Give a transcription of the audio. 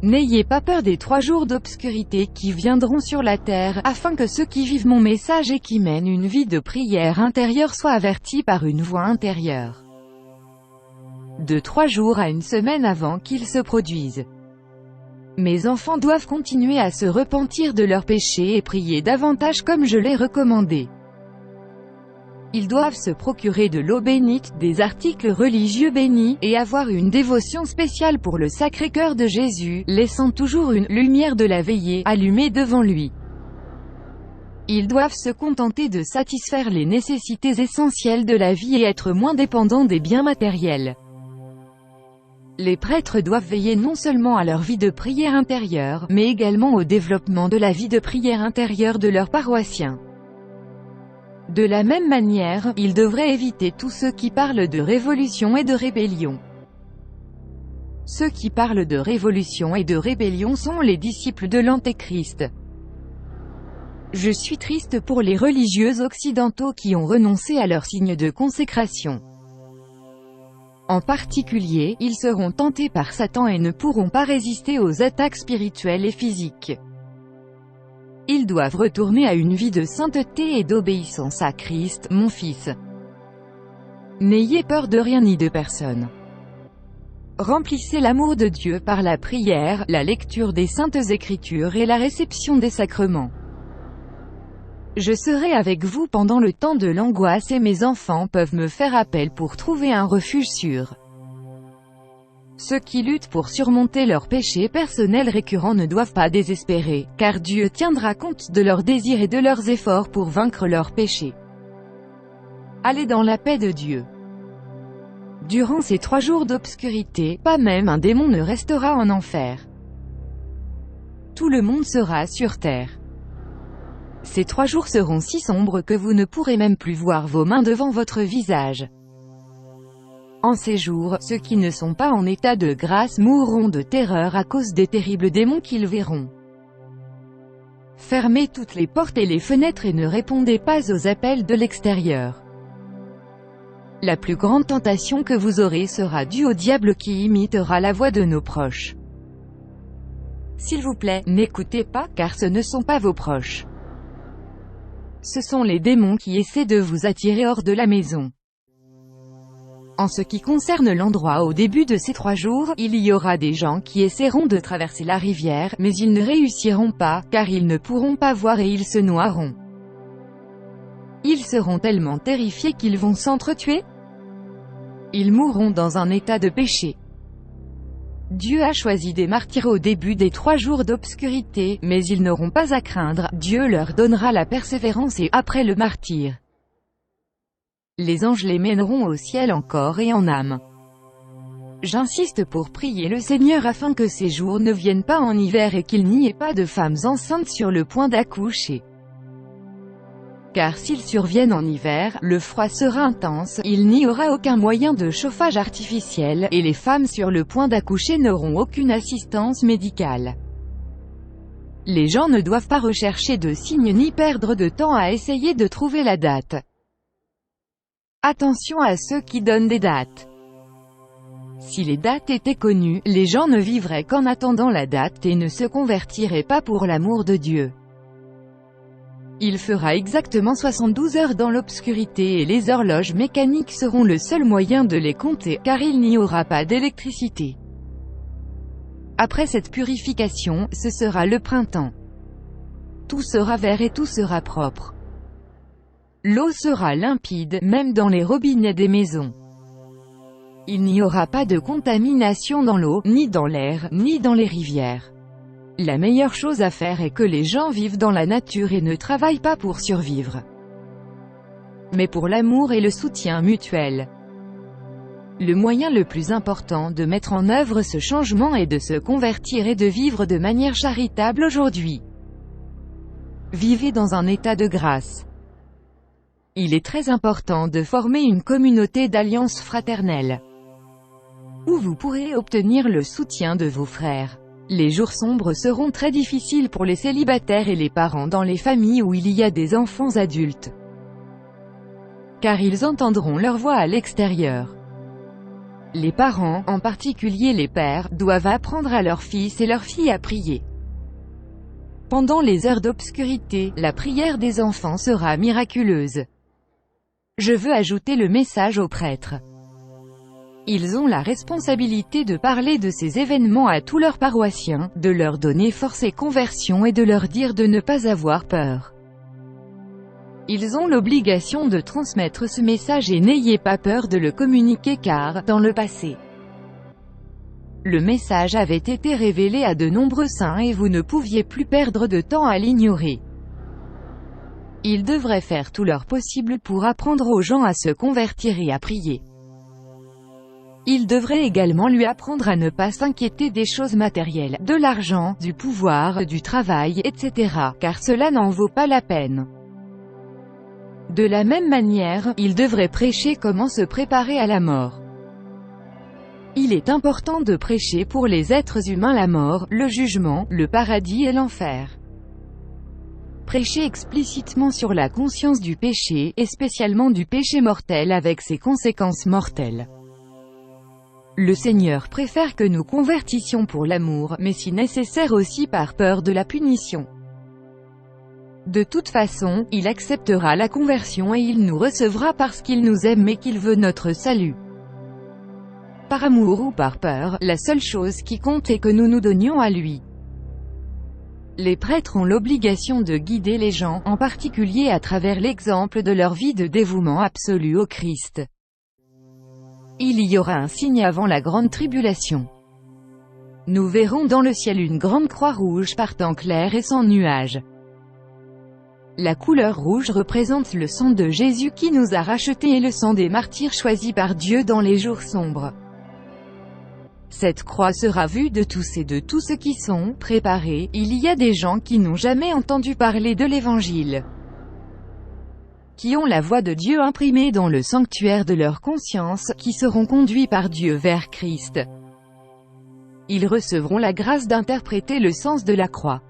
N'ayez pas peur des 3 jours d'obscurité qui viendront sur la terre, afin que ceux qui vivent mon message et qui mènent une vie de prière intérieure soient avertis par une voix intérieure. De 3 jours à une semaine avant qu'ils se produisent. Mes enfants doivent continuer à se repentir de leurs péchés et prier davantage comme je l'ai recommandé. Ils doivent se procurer de l'eau bénite, des articles religieux bénis, et avoir une dévotion spéciale pour le Sacré-Cœur de Jésus, laissant toujours une lumière de la veillée allumée devant lui. Ils doivent se contenter de satisfaire les nécessités essentielles de la vie et être moins dépendants des biens matériels. Les prêtres doivent veiller non seulement à leur vie de prière intérieure, mais également au développement de la vie de prière intérieure de leurs paroissiens. De la même manière, ils devraient éviter tous ceux qui parlent de révolution et de rébellion. Ceux qui parlent de révolution et de rébellion sont les disciples de l'Antéchrist. Je suis triste pour les religieux occidentaux qui ont renoncé à leur signe de consécration. En particulier, ils seront tentés par Satan et ne pourront pas résister aux attaques spirituelles et physiques. Ils doivent retourner à une vie de sainteté et d'obéissance à Christ, mon fils. N'ayez peur de rien ni de personne. Remplissez l'amour de Dieu par la prière, la lecture des Saintes Écritures et la réception des sacrements. Je serai avec vous pendant le temps de l'angoisse et mes enfants peuvent me faire appel pour trouver un refuge sûr. Ceux qui luttent pour surmonter leurs péchés personnels récurrents ne doivent pas désespérer, car Dieu tiendra compte de leurs désirs et de leurs efforts pour vaincre leurs péchés. Allez dans la paix de Dieu. Durant ces 3 jours d'obscurité, pas même un démon ne restera en enfer. Tout le monde sera sur terre. Ces 3 jours seront si sombres que vous ne pourrez même plus voir vos mains devant votre visage. En ces jours, ceux qui ne sont pas en état de grâce mourront de terreur à cause des terribles démons qu'ils verront. Fermez toutes les portes et les fenêtres et ne répondez pas aux appels de l'extérieur. La plus grande tentation que vous aurez sera due au diable qui imitera la voix de nos proches. S'il vous plaît, n'écoutez pas, car ce ne sont pas vos proches. Ce sont les démons qui essaient de vous attirer hors de la maison. En ce qui concerne l'endroit au début de ces 3 jours, il y aura des gens qui essaieront de traverser la rivière, mais ils ne réussiront pas, car ils ne pourront pas voir et ils se noieront. Ils seront tellement terrifiés qu'ils vont s'entretuer. Ils mourront dans un état de péché. Dieu a choisi des martyrs au début des 3 jours d'obscurité, mais ils n'auront pas à craindre, Dieu leur donnera la persévérance et, après le martyre, les anges les mèneront au ciel en corps et en âme. J'insiste pour prier le Seigneur afin que ces jours ne viennent pas en hiver et qu'il n'y ait pas de femmes enceintes sur le point d'accoucher. Car s'ils surviennent en hiver, le froid sera intense, il n'y aura aucun moyen de chauffage artificiel, et les femmes sur le point d'accoucher n'auront aucune assistance médicale. Les gens ne doivent pas rechercher de signes ni perdre de temps à essayer de trouver la date. Attention à ceux qui donnent des dates. Si les dates étaient connues, les gens ne vivraient qu'en attendant la date et ne se convertiraient pas pour l'amour de Dieu. Il fera exactement 72 heures dans l'obscurité et les horloges mécaniques seront le seul moyen de les compter, car il n'y aura pas d'électricité. Après cette purification, ce sera le printemps. Tout sera vert et tout sera propre. L'eau sera limpide, même dans les robinets des maisons. Il n'y aura pas de contamination dans l'eau, ni dans l'air, ni dans les rivières. La meilleure chose à faire est que les gens vivent dans la nature et ne travaillent pas pour survivre, mais pour l'amour et le soutien mutuel. Le moyen le plus important de mettre en œuvre ce changement est de se convertir et de vivre de manière charitable aujourd'hui. Vivez dans un état de grâce. Il est très important de former une communauté d'alliance fraternelle, où vous pourrez obtenir le soutien de vos frères. Les jours sombres seront très difficiles pour les célibataires et les parents dans les familles où il y a des enfants adultes, car ils entendront leur voix à l'extérieur. Les parents, en particulier les pères, doivent apprendre à leurs fils et leurs filles à prier. Pendant les heures d'obscurité, la prière des enfants sera miraculeuse. Je veux ajouter le message aux prêtres. Ils ont la responsabilité de parler de ces événements à tous leurs paroissiens, de leur donner force et conversion et de leur dire de ne pas avoir peur. Ils ont l'obligation de transmettre ce message et n'ayez pas peur de le communiquer car, dans le passé, le message avait été révélé à de nombreux saints et vous ne pouviez plus perdre de temps à l'ignorer. Ils devraient faire tout leur possible pour apprendre aux gens à se convertir et à prier. Il devrait également lui apprendre à ne pas s'inquiéter des choses matérielles, de l'argent, du pouvoir, du travail, etc., car cela n'en vaut pas la peine. De la même manière, il devrait prêcher comment se préparer à la mort. Il est important de prêcher pour les êtres humains la mort, le jugement, le paradis et l'enfer. Prêcher explicitement sur la conscience du péché, et spécialement du péché mortel avec ses conséquences mortelles. Le Seigneur préfère que nous convertissions pour l'amour, mais si nécessaire aussi par peur de la punition. De toute façon, il acceptera la conversion et il nous recevra parce qu'il nous aime et qu'il veut notre salut. Par amour ou par peur, la seule chose qui compte est que nous nous donnions à lui. Les prêtres ont l'obligation de guider les gens, en particulier à travers l'exemple de leur vie de dévouement absolu au Christ. Il y aura un signe avant la grande tribulation. Nous verrons dans le ciel une grande croix rouge partant claire et sans nuage. La couleur rouge représente le sang de Jésus qui nous a rachetés et le sang des martyrs choisis par Dieu dans les jours sombres. Cette croix sera vue de tous et de tous ceux qui sont préparés. Il y a des gens qui n'ont jamais entendu parler de l'Évangile, qui ont la voix de Dieu imprimée dans le sanctuaire de leur conscience, qui seront conduits par Dieu vers Christ. Ils recevront la grâce d'interpréter le sens de la croix.